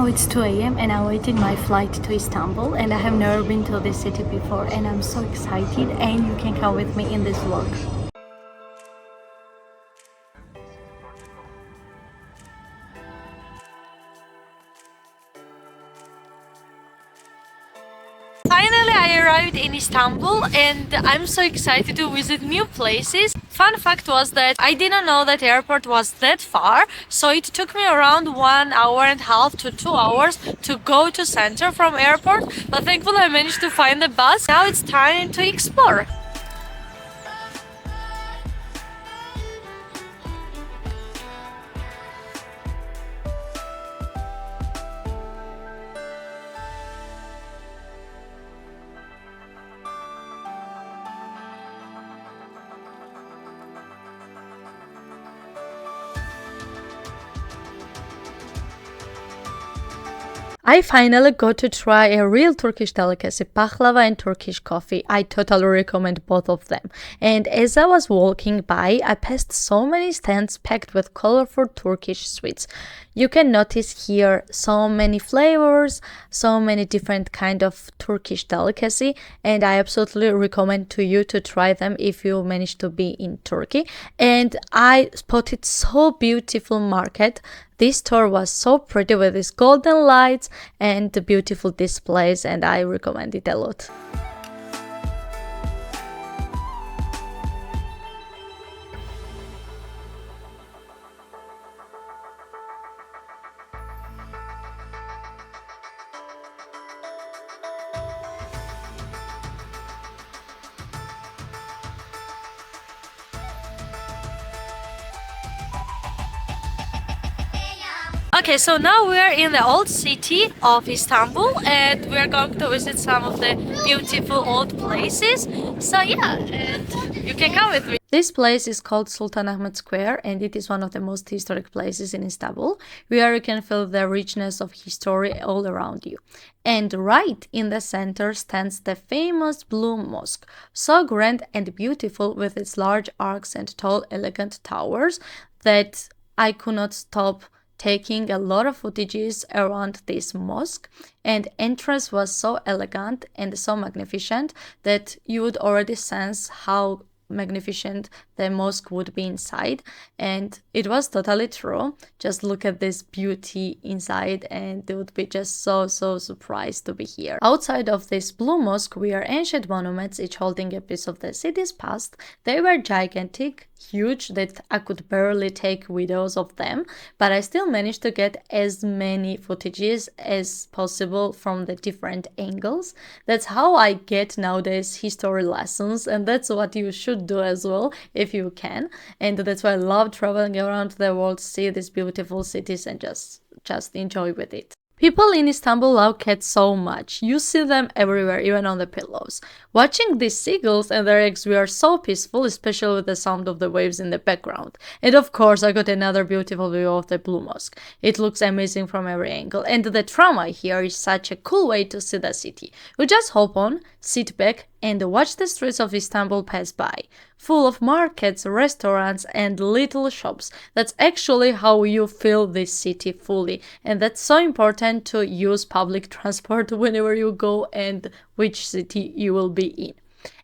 Now it's 2 a.m. and I'm waiting my flight to Istanbul, and I have never been to this city before, and I'm so excited, and you can come with me in this vlog. Finally, I arrived in Istanbul and I'm so excited to visit new places. Fun fact was that I didn't know that airport was that far, so it took me around 1.5 hours to 2 hours to go to center from airport, but thankfully I managed to find the bus. Now it's time to explore. I finally got to try a real Turkish delicacy, baklava and Turkish coffee. I totally recommend both of them. And as I was walking by, I passed so many stands packed with colorful Turkish sweets. You can notice here so many flavors, so many different kind of Turkish delicacy, and I absolutely recommend to you to try them if you manage to be in Turkey. And I spotted so beautiful market. This store was so pretty with these golden lights and the beautiful displays, and I recommend it a lot. Okay, so now we are in the old city of Istanbul and we are going to visit some of the beautiful old places. So yeah, and you can come with me. This place is called Sultanahmet Square and it is one of the most historic places in Istanbul, where you can feel the richness of history all around you. And right in the center stands the famous Blue Mosque, so grand and beautiful with its large arcs and tall, elegant towers that I could not stop taking a lot of footages around this mosque, and entrance was so elegant and so magnificent that you would already sense how magnificent the mosque would be inside, and it was totally true. Just look at this beauty inside and they would be just so surprised to be here. Outside of this Blue Mosque we are ancient monuments, each holding a piece of the city's past. They were gigantic, huge, that I could barely take videos of them, but I still managed to get as many footages as possible from the different angles. That's how I get nowadays history lessons, and that's what you should do as well if you can. And that's why I love traveling around the world, see these beautiful cities and just enjoy with it. People in Istanbul love cats so much. You see them everywhere, even on the pillows. Watching these seagulls and their eggs were so peaceful, especially with the sound of the waves in the background. And of course, I got another beautiful view of the Blue Mosque. It looks amazing from every angle. And the tramway here is such a cool way to see the city. You just hop on, sit back, and watch the streets of Istanbul pass by, full of markets, restaurants, and little shops. That's actually how you feel this city fully, and that's so important to use public transport whenever you go and which city you will be in.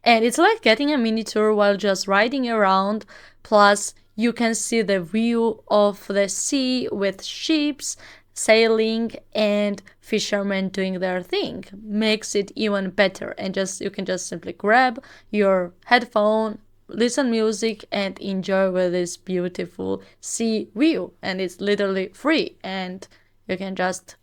And it's like getting a mini tour while just riding around, plus you can see the view of the sea with ships sailing and fishermen doing their thing. Makes it even better, and you can just simply grab your headphone, listen music, and enjoy with this beautiful sea view. And it's literally free, and you can just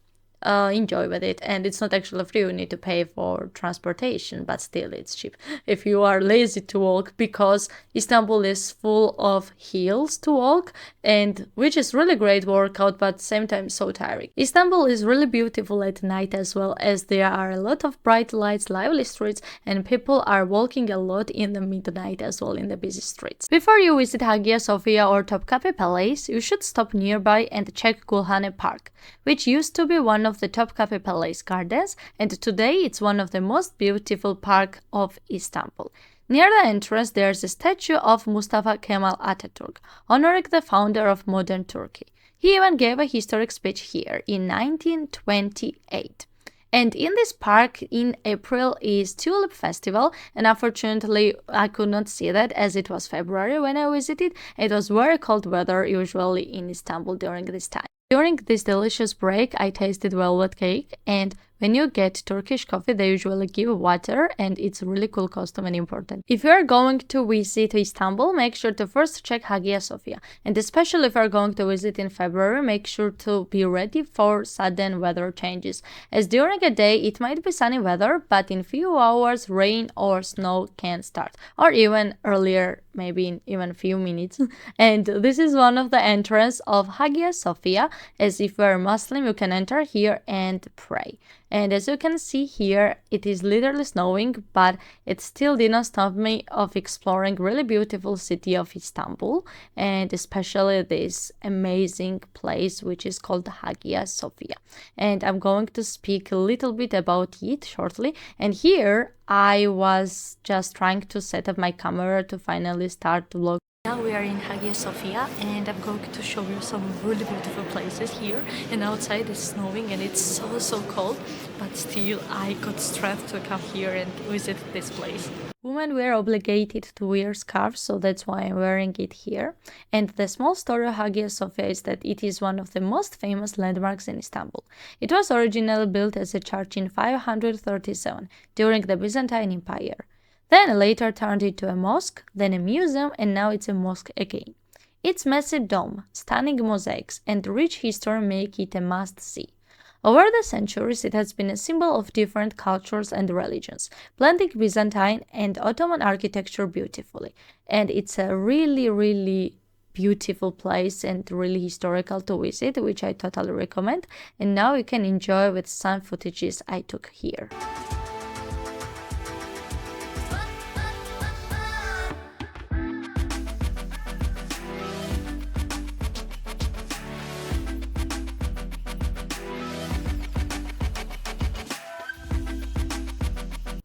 enjoy with it. And it's not actually free, you need to pay for transportation, but still it's cheap if you are lazy to walk, because Istanbul is full of hills to walk, and which is really great workout, but same time so tiring. Istanbul is really beautiful at night as well, as there are a lot of bright lights, lively streets, and people are walking a lot in the midnight as well in the busy streets. Before you visit Hagia Sophia or Topkapi Palace, you should stop nearby and check Gulhane Park, which used to be one of the Topkapi Palace gardens, and today it's one of the most beautiful park of Istanbul. Near the entrance there's a statue of Mustafa Kemal Atatürk, honoring the founder of modern Turkey. He even gave a historic speech here in 1928. And in this park in April is Tulip Festival, and unfortunately I could not see that as it was February when I visited. It was very cold weather usually in Istanbul during this time. During this delicious break, I tasted velvet cake, and when you get Turkish coffee, they usually give water, and it's a really cool custom and important. If you are going to visit Istanbul, make sure to first check Hagia Sophia. And especially if you are going to visit in February, make sure to be ready for sudden weather changes. As during a day, it might be sunny weather, but in few hours, rain or snow can start. Or even earlier, maybe in even few minutes. And this is one of the entrance of Hagia Sophia. As if you are Muslim, you can enter here and pray. And as you can see here, it is literally snowing, but it still did not stop me of exploring really beautiful city of Istanbul, and especially this amazing place which is called Hagia Sophia. And I'm going to speak a little bit about it shortly. And here I was just trying to set up my camera to finally start to vlog. Now we are in Hagia Sophia, and I'm going to show you some really beautiful places here. And outside it's snowing and it's so cold, but still I got strength to come here and visit this place. Women were obligated to wear scarves, so that's why I'm wearing it here. And the small story of Hagia Sophia is that it is one of the most famous landmarks in Istanbul. It was originally built as a church in 537 during the Byzantine Empire. Then later turned into a mosque, then a museum, and now it's a mosque again. Its massive dome, stunning mosaics, and rich history make it a must-see. Over the centuries, it has been a symbol of different cultures and religions, blending Byzantine and Ottoman architecture beautifully. And it's a really beautiful place and really historical to visit, which I totally recommend. And now you can enjoy with some footages I took here.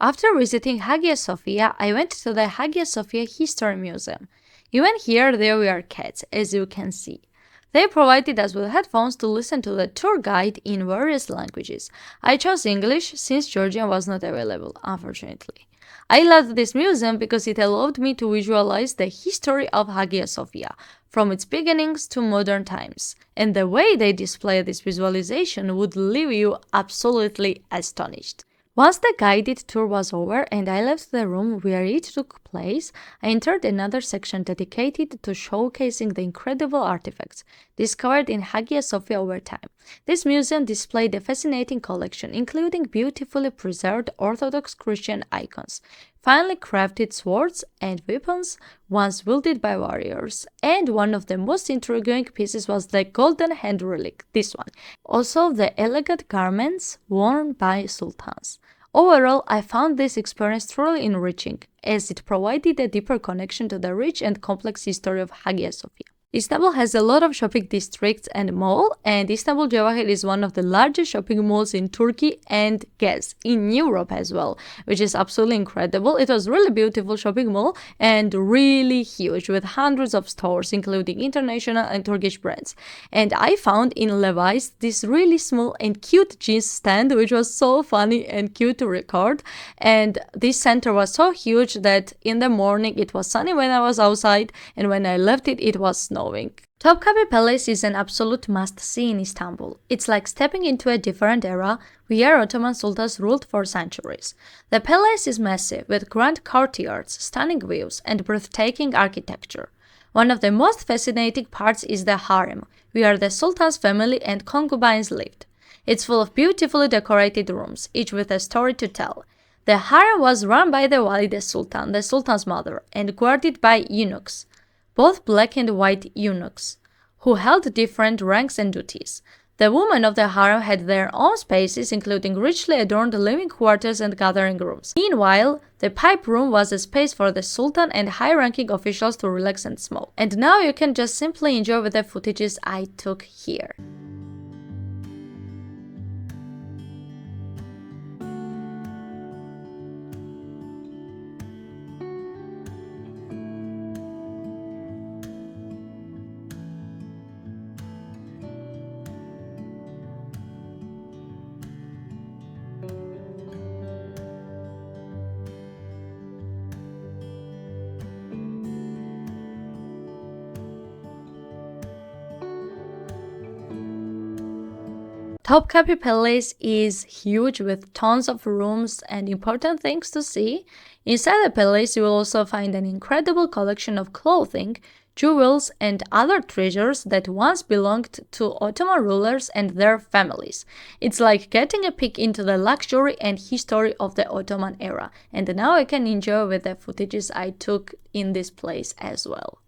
After visiting Hagia Sophia, I went to the Hagia Sophia History Museum. Even here there were cats, as you can see. They provided us with headphones to listen to the tour guide in various languages. I chose English since Georgian was not available, unfortunately. I loved this museum because it allowed me to visualize the history of Hagia Sophia, from its beginnings to modern times. And the way they display this visualization would leave you absolutely astonished. Once the guided tour was over and I left the room where it took place, I entered another section dedicated to showcasing the incredible artifacts discovered in Hagia Sophia over time. This museum displayed a fascinating collection, including beautifully preserved Orthodox Christian icons, finely crafted swords and weapons once wielded by warriors. And one of the most intriguing pieces was the golden hand relic, this one. Also, the elegant garments worn by sultans. Overall, I found this experience truly enriching, as it provided a deeper connection to the rich and complex history of Hagia Sophia. Istanbul has a lot of shopping districts and mall, and Istanbul Cevahir is one of the largest shopping malls in Turkey and guess in Europe as well, which is absolutely incredible. It was really beautiful shopping mall and really huge with hundreds of stores including international and Turkish brands. And I found in Levi's this really small and cute jeans stand, which was so funny and cute to record. And this center was so huge that in the morning it was sunny when I was outside, and when I left it, it was snowing. Topkapi Palace is an absolute must-see in Istanbul. It's like stepping into a different era where Ottoman sultans ruled for centuries. The palace is massive, with grand courtyards, stunning views, and breathtaking architecture. One of the most fascinating parts is the harem, where the sultan's family and concubines lived. It's full of beautifully decorated rooms, each with a story to tell. The harem was run by the Walide Sultan, the sultan's mother, and guarded by eunuchs, both black and white eunuchs, who held different ranks and duties. The women of the harem had their own spaces, including richly adorned living quarters and gathering rooms. Meanwhile, the pipe room was a space for the sultan and high-ranking officials to relax and smoke. And now you can just simply enjoy with the footages I took here. Topkapi Palace is huge with tons of rooms and important things to see. Inside the palace, you will also find an incredible collection of clothing, jewels, and other treasures that once belonged to Ottoman rulers and their families. It's like getting a peek into the luxury and history of the Ottoman era, and now I can enjoy with the footages I took in this place as well.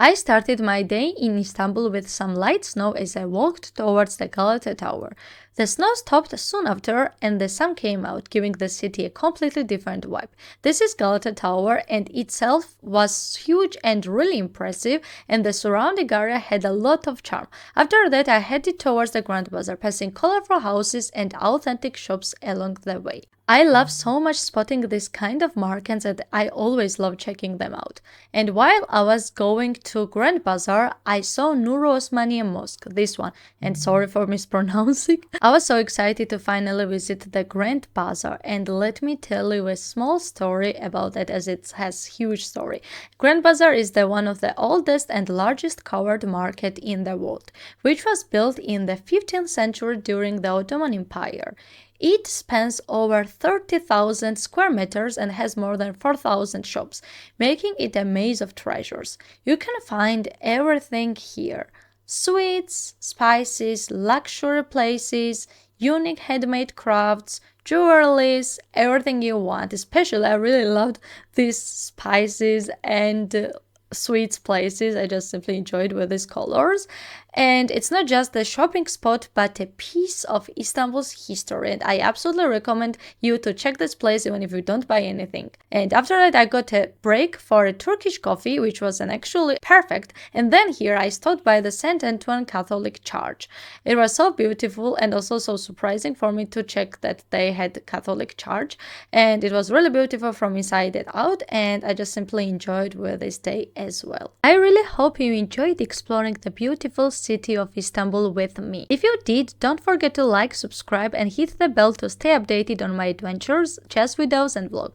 I started my day in Istanbul with some light snow as I walked towards the Galata Tower. The snow stopped soon after and the sun came out, giving the city a completely different vibe. This is Galata Tower and itself was huge and really impressive, and the surrounding area had a lot of charm. After that I headed towards the Grand Bazaar, passing colorful houses and authentic shops along the way. I love so much spotting this kind of markets and I always love checking them out. And while I was going to Grand Bazaar, I saw Nur Osmaniye Mosque, this one, and sorry for mispronouncing. I was so excited to finally visit the Grand Bazaar, and let me tell you a small story about that as it has huge story. Grand Bazaar is the one of the oldest and largest covered market in the world, which was built in the 15th century during the Ottoman Empire. It spans over 30,000 square meters and has more than 4,000 shops, making it a maze of treasures. You can find everything here: sweets, spices, luxury places, unique handmade crafts, jewelries, everything you want. Especially, I really loved these spices and sweets places. I just simply enjoyed with these colors, and it's not just a shopping spot but a piece of Istanbul's history, and I absolutely recommend you to check this place even if you don't buy anything. And after that I got a break for a Turkish coffee, which was an actually perfect, and then here I stopped by the St. Antoine Catholic Church. It was so beautiful and also so surprising for me to check that they had Catholic church, and it was really beautiful from inside and out, and I just simply enjoyed with this day as well. I really hope you enjoyed exploring the beautiful city of Istanbul with me. If you did, don't forget to like, subscribe and hit the bell to stay updated on my adventures, chess videos and vlogs.